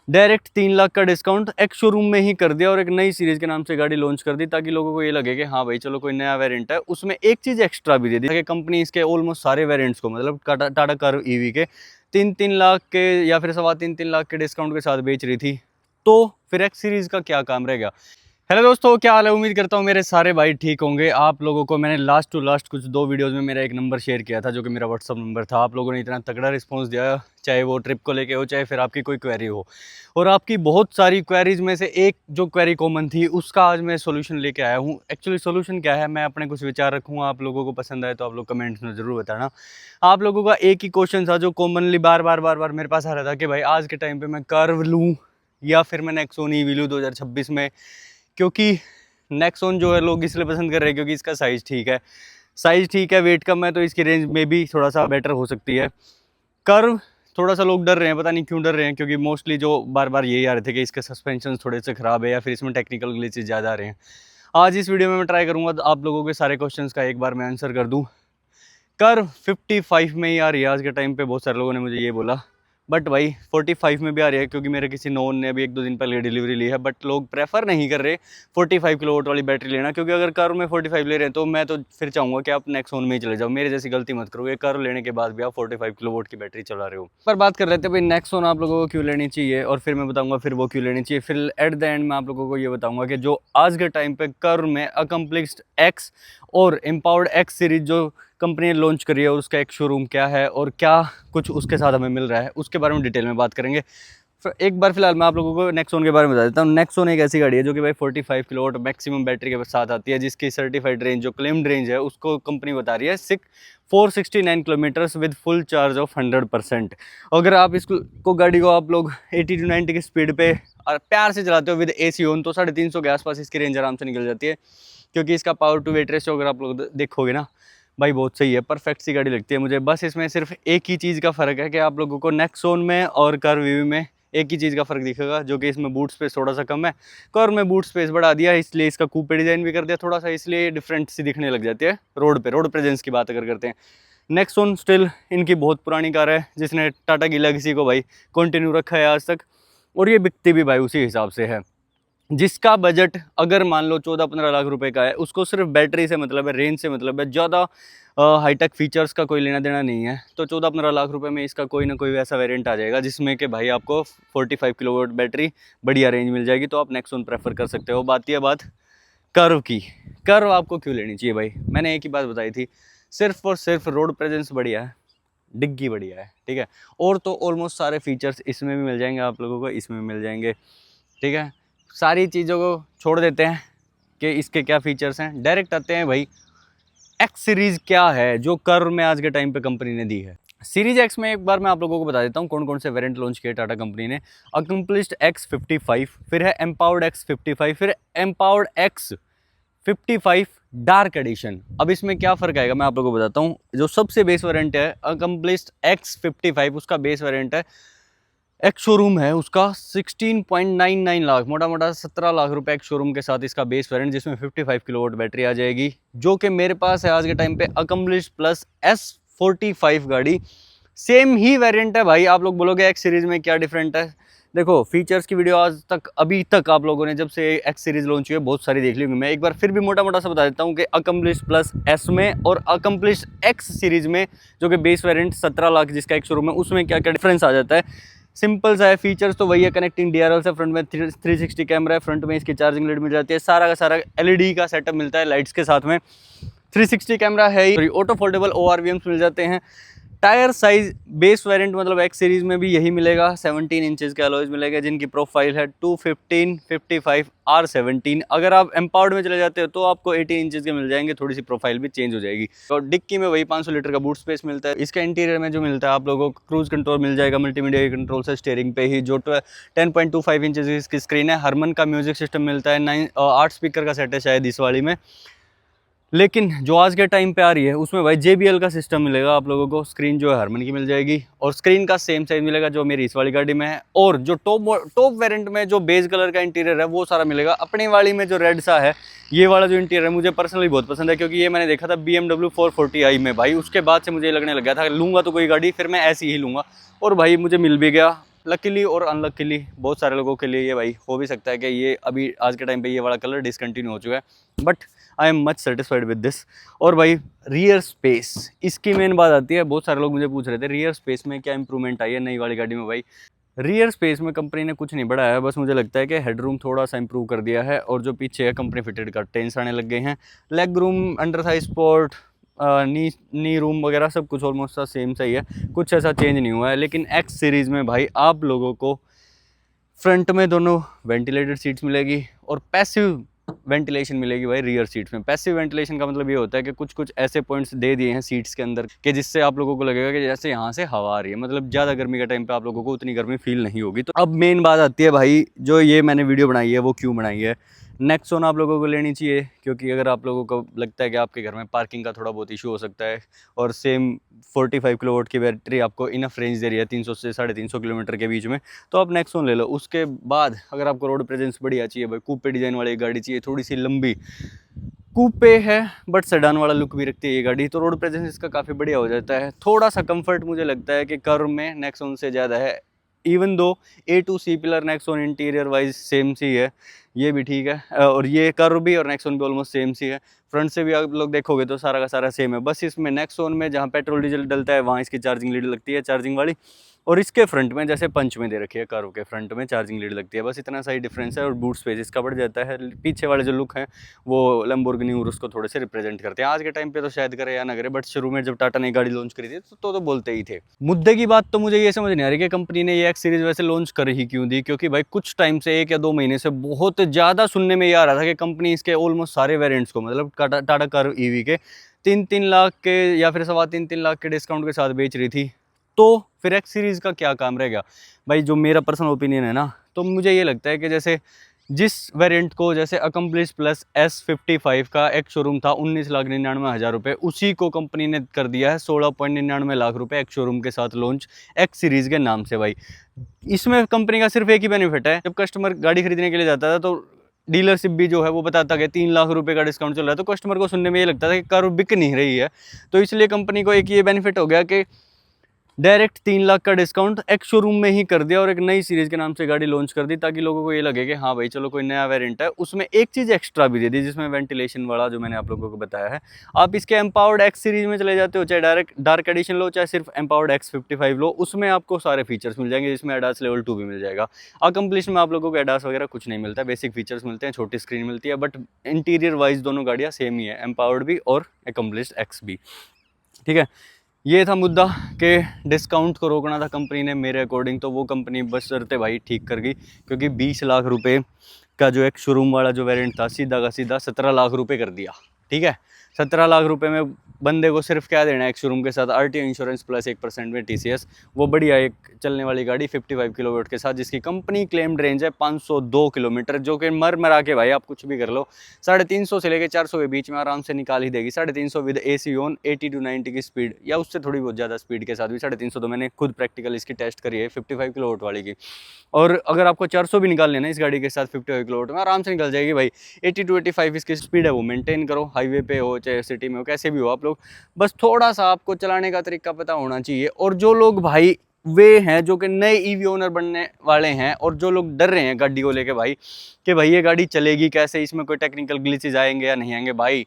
Direct 3 lakh का discount एक showroom में ही कर दिया और एक नई सीरीज़ के नाम से गाड़ी लॉन्च कर दी, ताकि लोगों को ये लगे कि हाँ भाई चलो कोई नया वेरिएंट है। उसमें एक चीज़ एक्स्ट्रा भी दे दी कि कंपनी इसके ऑलमोस्ट सारे वेरिएंट्स को, मतलब टाटा कर्व ईवी के 3-3 लाख के या फिर 3.25-3 लाख के डिस्काउंट के साथ बेच रही थी। तो फिर एक्स सीरीज़ का क्या काम रहेगा। हेलो दोस्तों, क्या हाल है। उम्मीद करता हूँ मेरे सारे भाई ठीक होंगे। आप लोगों को मैंने लास्ट टू लास्ट कुछ 2 वीडियोस में मेरा एक नंबर शेयर किया था, जो कि मेरा व्हाट्सअप नंबर था। आप लोगों ने इतना तगड़ा रिस्पांस दिया, चाहे वो ट्रिप को लेके हो, चाहे फिर आपकी कोई क्वेरी हो। और आपकी बहुत सारी क्वेरीज में से एक जो क्वेरी कॉमन थी, उसका आज मैं सोल्यूशन लेके आया हूँ। एक्चुअली सोल्यूशन क्या है, मैं अपने कुछ विचार रखूँगा, आप लोगों को पसंद आए तो आप लोग कमेंट्स में ज़रूर बताना। आप लोगों का एक ही क्वेश्चन था जो कॉमनली बार बार मेरे पास आ रहा था कि भाई आज के टाइम पर मैं कर्व लूँ या फिर मैं नेक्सॉन ईवी लूँ 2026 में। क्योंकि नेक्सॉन जो है लोग इसलिए पसंद कर रहे हैं क्योंकि इसका साइज़ ठीक है, वेट कम है, तो इसकी रेंज में भी थोड़ा सा बेटर हो सकती है। कर्व थोड़ा सा लोग डर रहे हैं, पता नहीं क्यों डर रहे हैं, क्योंकि मोस्टली जो बार बार यही आ रहे थे कि इसके सस्पेंशन थोड़े से ख़राब है या फिर इसमें टेक्निकल ग्लिचेस ज़्यादा आ रहे हैं। आज इस वीडियो में मैं ट्राई करूँगा तो आप लोगों के सारे क्वेश्चंस का एक बार मैं आंसर कर दूँ। कर्व 55 में ही आ रही है आज के टाइम पे, बहुत सारे लोगों ने मुझे ये बोला, बट भाई 45 में भी आ रही है, क्योंकि मेरे किसी नोन ने अभी 1-2 दिन पहले डिलीवरी ली है। बट लोग प्रेफर नहीं कर रहे 45 किलोवाट वाली बैटरी लेना, क्योंकि अगर कर्व में 45 ले रहे हैं तो मैं तो फिर चाहूँगा कि आप नेक्सॉन में ही चले जाओ। मेरे जैसी गलती मत करो, कर्व लेने के बाद भी आप 45 किलोवाट की बैटरी चला रहे हो। पर बात कर लेते हैं भाई नेक्सॉन आप लोगों को क्यों लेनी चाहिए, और फिर मैं बताऊँगा फिर वो क्यों लेनी चाहिए। फिर एट द एंड मैं आप लोगों को ये बताऊँगा कि जो आज के टाइम पर कर्व में अकम्प्लिश्ड एक्स और एम्पावर्ड एक्स सीरीज जो कंपनी ने लॉन्च करी है, उसका एक शोरूम क्या है और क्या कुछ उसके साथ हमें मिल रहा है, उसके बारे में डिटेल में बात करेंगे। एक बार फिलहाल मैं आप लोगों को नेक्सॉन के बारे में बता देता हूँ। नेक्सॉन एक ऐसी गाड़ी है जो कि भाई 45 किलोवाट मैक्सिमम बैटरी के साथ आती है, जिसकी सर्टिफाइड रेंज जो क्लेम्ड रेंज है उसको कंपनी बता रही है 469 kilometres with full charge of 100%। अगर आप इसको गाड़ी को आप लोग 80 to 90 की स्पीड पे और प्यार से चलाते हो विद AC ऑन, तो 350 के आसपास इसकी रेंज आराम से निकल जाती है। क्योंकि इसका पावर टू वेट रेशियो अगर आप लोग देखोगे ना भाई, बहुत सही है, परफेक्ट सी गाड़ी लगती है मुझे। बस इसमें सिर्फ एक ही चीज़ का फ़र्क है कि आप लोगों को नेक्सॉन में और कर्व ईवी में एक ही चीज़ का फ़र्क दिखेगा, जो कि इसमें बूट स्पेस थोड़ा सा कम है। कर्व में बूट स्पेस बढ़ा दिया, इसलिए इसका कूपे डिज़ाइन भी कर दिया थोड़ा सा, इसलिए डिफरेंट सी दिखने लग जाती है रोड प्रेजेंस की बात अगर करते हैं। नेक्सॉन स्टिल इनकी बहुत पुरानी कार है, जिसने टाटा की लेगेसी को भाई कंटिन्यू रखा है आज तक, और ये बिकती भी भाई उसी हिसाब से है। जिसका बजट अगर मान लो 14-15 लाख रुपए का है, उसको सिर्फ बैटरी से मतलब है, रेंज से मतलब है, ज़्यादा हाईटेक फीचर्स का कोई लेना देना नहीं है, तो 14-15 लाख रुपए में इसका कोई ना कोई वैसा वेरिएंट आ जाएगा जिसमें कि भाई आपको 45 किलोवाट बैटरी बढ़िया रेंज मिल जाएगी, तो आप नेक्सॉन प्रेफर कर सकते हो। बात यह बात कर्व की, कर्व आपको क्यों लेनी चाहिए भाई, मैंने एक ही बात बताई थी, सिर्फ और सिर्फ रोड प्रेजेंस बढ़िया है, डिग्गी बढ़िया है, ठीक है। और तो ऑलमोस्ट सारे फीचर्स इसमें भी मिल जाएंगे आप लोगों को, इसमें भी मिल जाएंगे, ठीक है। सारी चीज़ों को छोड़ देते हैं कि इसके क्या फीचर्स हैं, डायरेक्ट आते हैं भाई एक्स सीरीज़ क्या है जो कर्व में आज के टाइम पे कंपनी ने दी है। सीरीज एक्स में एक बार मैं आप लोगों को बता देता हूँ कौन कौन से वेरिएंट लॉन्च किए टाटा कंपनी ने। अकम्प्लिश्ड X55, फिर है एम्पावर्ड X55, फिर एम्पावर्ड X55 डार्क एडिशन। अब इसमें क्या फ़र्क आएगा मैं आप लोगों को बताता हूँ। जो सबसे बेस वेरिएंट है अकम्प्लिश्ड X55, उसका बेस वेरिएंट है, एक शोरूम है उसका 16.99 लाख, मोटा मोटा 17 लाख रुपए एक शोरूम के साथ इसका बेस वेरिएंट, जिसमें 55 किलोवाट बैटरी आ जाएगी, जो कि मेरे पास है आज के टाइम पे अकम्प्लिश्ड प्लस S45 गाड़ी। सेम ही वेरिएंट है भाई। आप लोग बोलोगे एक्स सीरीज में क्या डिफरेंट है, देखो फीचर्स की वीडियो आज तक अभी तक आप लोगों ने जब से एक्स सीरीज लॉन्च हुई है बहुत सारी देख ली होंगी। मैं एक बार फिर भी मोटा मोटा सा बता देता हूँ कि अकम्प्लिश्ड प्लस S में और अकम्प्लिश्ड एक्स सीरीज में जो कि बेस वेरिएंट 17 लाख जिसका एक शोरूम है, उसमें क्या क्या डिफरेंस आ जाता है। सिंपल सा है, फीचर्स तो वही है, कनेक्टिंग DRL से, फ्रंट में 360 कैमरा है, फ्रंट में इसकी चार्जिंग लाइट मिल जाती है, सारा का सारा LED का सेटअप मिलता है लाइट्स के साथ में, 360 कैमरा है ही, ऑटो फोल्डेबल ORVMs मिल जाते हैं। टायर साइज बेस वेरिएंट मतलब एक्स सीरीज में भी यही मिलेगा, 17 इंचेस के अलॉयज मिलेगा, जिनकी प्रोफाइल है 215, 55, R17। अगर आप एम्पावर्ड में चले जाते हो तो आपको 18 इंचेस के मिल जाएंगे, थोड़ी सी प्रोफाइल भी चेंज हो जाएगी। और डिक्की में वही 500 लीटर का बूट स्पेस मिलता है। इसका इंटीरियर में जो मिलता है आप लोगों को क्रूज कंट्रोल मिल जाएगा, मल्टीमीडिया कंट्रोल से स्टीयरिंग पे ही, जो 10.25 इंचेस इसकी स्क्रीन है। हरमन का म्यूजिक सिस्टम मिलता है, 8 स्पीकर का सेट है शायद इस वाली में। लेकिन जो आज के टाइम पे आ रही है उसमें भाई JBL का सिस्टम मिलेगा आप लोगों को। स्क्रीन जो है हरमन की मिल जाएगी और स्क्रीन का सेम साइज मिलेगा जो मेरी इस वाली गाड़ी में है। और जो टॉप वेरिएंट में जो बेज कलर का इंटीरियर है वो सारा मिलेगा। अपनी वाली में जो रेड सा है, ये वाला जो इंटीरियर है मुझे पर्सनली बहुत पसंद है, क्योंकि ये मैंने देखा था BMW 440i में भाई। उसके बाद से मुझे लगने लग गया था लूँगा तो कोई गाड़ी फिर मैं ऐसी ही लूँगा, और भाई मुझे मिल भी गया। लकीली और अनलकीली बहुत सारे लोगों के लिए ये भाई हो भी सकता है कि ये अभी आज के टाइम पे ये वाला कलर डिसकंटिन्यू हो चुका है, but I am much satisfied with this. और भाई रियर स्पेस, इसकी मेन बात आती है, बहुत सारे लोग मुझे पूछ रहे थे रियर स्पेस में क्या इंप्रूवमेंट आई है नई वाली गाड़ी में। भाई रियर स्पेस में कंपनी ने कुछ नहीं बढ़ाया है, बस मुझे लगता है कि हेडरूम थोड़ा सा इंप्रूव कर दिया है, और जो पीछे है कंपनी फिटेड कर्टेन्स आने लग गए हैं। Leg room, under Thai sport, नी रूम वगैरह सब कुछ ऑलमोस्ट सा सेम सही है, कुछ ऐसा चेंज नहीं हुआ है। लेकिन एक्स सीरीज़ में भाई आप लोगों को फ्रंट में दोनों वेंटिलेटेड सीट्स मिलेगी और पैसिव वेंटिलेशन मिलेगी भाई रियर सीट्स में। पैसिव वेंटिलेशन का मतलब ये होता है कि कुछ कुछ ऐसे पॉइंट्स दे दिए हैं सीट्स के अंदर कि जिससे आप लोगों को लगेगा कि जैसे यहाँ से हवा आ रही है, मतलब ज़्यादा गर्मी के टाइम पे आप लोगों को उतनी गर्मी फील नहीं होगी। तो अब मेन बात आती है भाई, जो ये मैंने वीडियो बनाई है वो क्यों बनाई है। नेक्सॉन आप लोगों को लेनी चाहिए, क्योंकि अगर आप लोगों को लगता है कि आपके घर में पार्किंग का थोड़ा बहुत इशू हो सकता है, और सेम 45 किलोवाट की बैटरी आपको इनफ रेंज दे रही है 300 से 350 किलोमीटर के बीच में, तो आप नेक्सॉन ले लो। उसके बाद अगर आपको रोड प्रेजेंस बढ़िया चाहिए भाई, कूपे डिज़ाइन वाली गाड़ी चाहिए, थोड़ी सी लंबी कूपे है बट सेडान वाला लुक भी रखती है ये गाड़ी, तो रोड प्रेजेंस इसका काफ़ी बढ़िया हो जाता है। थोड़ा सा कंफर्ट मुझे लगता है कि कर्व में नेक्सॉन से ज़्यादा है, इवन दो A to C pillar Nexon interior wise same सी है, ये भी ठीक है, और ये कर्व भी और नेक्सॉन भी ऑलमोस्ट सेम सी है। फ्रंट से भी आप लोग देखोगे तो सारा का सारा सेम है, बस इसमें नेक्सॉन में जहाँ पेट्रोल डीजल डलता है वहाँ इसकी चार्जिंग लीड लगती है चार्जिंग वाली, और इसके फ्रंट में जैसे पंच में दे रखी है कर्व के फ्रंट में चार्जिंग लीड लगती है, बस इतना सा ही डिफरेंस है। और बूट स्पेस इसका बढ़ जाता है। पीछे वाले जो लुक हैं वो लैम्बोर्गिनी उरुस को थोड़े से रिप्रेजेंट करते हैं। आज के टाइम पे तो शायद करे या ना करे, बट शुरू में जब टाटा ने गाड़ी लॉन्च करी थी तो बोलते ही थे। मुद्दे की बात तो मुझे ये समझ नहीं आ रही कि कंपनी ने ये एक्स सीरीज वैसे लॉन्च कर ही क्यों दी, क्योंकि भाई कुछ टाइम से 1 या 2 महीने से बहुत ज़्यादा सुनने में ये आ रहा था कि कंपनी इसके ऑलमोस्ट सारे वेरिएंट्स को, मतलब टाटा कर्व ईवी के 3-3 लाख के या फिर 3.25-3 लाख के डिस्काउंट के साथ बेच रही थी। तो फिर एक्स सीरीज़ का क्या काम रह गया भाई। जो मेरा पर्सनल ओपिनियन है ना, तो मुझे ये लगता है कि जैसे जिस वेरिएंट को, जैसे अकम्प्लिश प्लस S55 का एक शोरूम था 19,99,000 रुपये, उसी को कंपनी ने कर दिया है 16.99 लाख रुपए एक शोरूम के साथ लॉन्च एक्स सीरीज़ के नाम से। भाई इसमें कंपनी का सिर्फ एक ही बेनिफिट है, जब कस्टमर गाड़ी खरीदने के लिए जाता था तो डीलरशिप भी जो है वो बताता है 3 लाख रुपए का डिस्काउंट चल रहा है, तो कस्टमर को सुनने में ये लगता था कि कार बिक नहीं रही है। तो इसलिए कंपनी को एक ये बेनिफिट हो गया कि डायरेक्ट 3 लाख का डिस्काउंट एक शोरूम में ही कर दिया और एक नई सीरीज़ के नाम से गाड़ी लॉन्च कर दी, ताकि लोगों को ये लगे कि हाँ भाई चलो कोई नया वेरिएंट है। उसमें एक चीज़ एक्स्ट्रा भी दे दी, जिसमें वेंटिलेशन वाला जो मैंने आप लोगों को बताया है। आप इसके एम्पावर्ड एक्स सीरीज़ में चले जाते हो, चाहे डायरेक्ट डार्क एडिशन लो, चाहे सिर्फ एम्पावर्ड X55 लो, उसमें आपको सारे फीचर्स मिल जाएंगे, जिसमें एडास लेवल 2 भी मिल जाएगा। अकम्प्लिश में आप लोगों को एडास वगैरह कुछ नहीं मिलता, बेसिक फीचर्स मिलते हैं, छोटी स्क्रीन मिलती है, बट इंटीरियर वाइज दोनों गाड़ियाँ सेम ही है, एम्पावर्ड भी और अकम्प्लिश एक्स भी। ठीक है, ये था मुद्दा कि डिस्काउंट को रोकना था कंपनी ने। मेरे अकॉर्डिंग तो वो कंपनी बशर्ते भाई ठीक कर गई, क्योंकि 20 लाख रुपए का जो एक शोरूम वाला जो वेरिएंट था, सीधा का सीधा 17 लाख रुपए कर दिया। ठीक है, 17 लाख रुपए में बंदे को सिर्फ क्या देना है एक शोरूम के साथ, RTO इंश्योरेंस प्लस 1% में TCS, वो बढ़िया एक चलने वाली गाड़ी 55 किलोवाट के साथ, जिसकी कंपनी क्लेम्ड रेंज है 502 किलोमीटर, जो कि मर के भाई आप कुछ भी कर लो 350 से लेकर 400 के बीच में आराम से निकाल ही देगी। 350 विद AC ऑन 80 to 90 की स्पीड, या उससे थोड़ी बहुत ज़्यादा स्पीड के साथ भी 350, तो मैंने खुद प्रैक्टिकल इसकी टेस्ट करी है 55 किलोवाट वाली की। और अगर आपको 400 भी निकाल लेना इस गाड़ी के साथ 55 किलोवाट में, आराम से निकल जाएगी भाई। 80 to 85 इसकी स्पीड है, वो मेंटेन करो, हाईवे पे हो चाहे सिटी में हो, कैसे भी हो आप लोग, बस थोड़ा सा आपको चलाने का तरीका पता होना चाहिए। और जो लोग भाई वे हैं जो कि नए ईवी ओनर बनने वाले हैं, और जो लोग डर रहे हैं गाड़ी को लेके भाई कि भाई ये गाड़ी चलेगी कैसे, इसमें कोई टेक्निकल ग्लिचेज आएंगे या नहीं आएंगे, भाई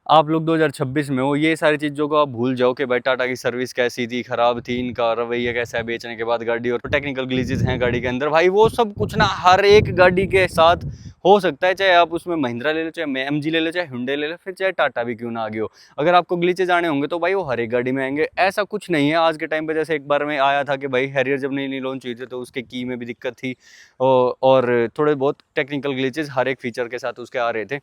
आप लोग 2026 में हो, ये सारी चीज़ों को आप भूल जाओ कि भाई टाटा की सर्विस कैसी थी, ख़राब थी, इनका रवैया कैसा है बेचने के बाद गाड़ी, और टेक्निकल ग्लिचेज हैं गाड़ी के अंदर, भाई वो सब कुछ ना हर एक गाड़ी के साथ हो सकता है। चाहे आप उसमें महिंद्रा ले लो, चाहे MG ले लो, चाहे हुंडई ले लो, फिर चाहे टाटा भी क्यों ना आगे हो, अगर आपको ग्लिचेज आने होंगे तो भाई वो हर एक गाड़ी में आएंगे। ऐसा कुछ नहीं है आज के टाइम पे, जैसे एक बार में आया था कि भाई हैरियर जब नई लॉन्च हुई थी तो उसके की में भी दिक्कत थी, और थोड़े बहुत टेक्निकल ग्लिचेज हर एक फीचर के साथ उसके आ रहे थे।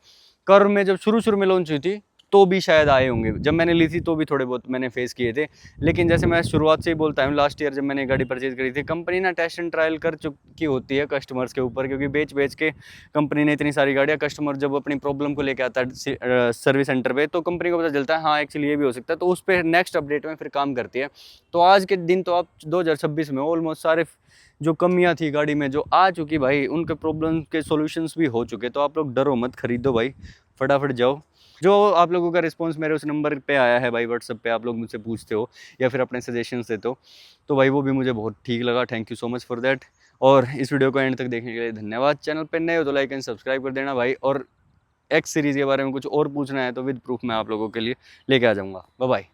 कर्व में जब शुरू में लॉन्च हुई थी तो भी शायद आए होंगे, जब मैंने ली थी तो भी थोड़े बहुत मैंने फेस किए थे। लेकिन जैसे मैं शुरुआत से ही बोलता हूँ, लास्ट ईयर जब मैंने गाड़ी परचेज करी थी, कंपनी ना टेस्ट एंड ट्रायल कर चुकी होती है कस्टमर्स के ऊपर, क्योंकि बेच के कंपनी ने इतनी सारी गाड़ियाँ, कस्टमर जब अपनी प्रॉब्लम को लेकर आता है सर्विस सेंटर पे, तो कंपनी को पता चलता है हाँ एक्चुअली ये भी हो सकता है, तो उस पर नेक्स्ट अपडेट में फिर काम करती है। तो आज के दिन तो आप 2026 में ऑलमोस्ट सारे जो कमियां थी गाड़ी में जो आ चुकी भाई, उनके प्रॉब्लम के सॉल्यूशंस भी हो चुके। तो आप लोग डरो मत, खरीदो भाई, फटाफट जाओ जो आप लोगों का रिस्पॉन्स मेरे उस नंबर पे आया है भाई, व्हाट्सएप पे आप लोग मुझसे पूछते हो या फिर अपने सजेशंस देते हो, तो भाई वो भी मुझे बहुत ठीक लगा। Thank you so much for that. और इस वीडियो को एंड तक देखने के लिए धन्यवाद। चैनल पर नए हो तो लाइक एंड सब्सक्राइब कर देना भाई, और एक्स सीरीज़ के बारे में कुछ और पूछना है तो विद प्रूफ मैं आप लोगों के लिए लेके आ जाऊँगा। Bye bye.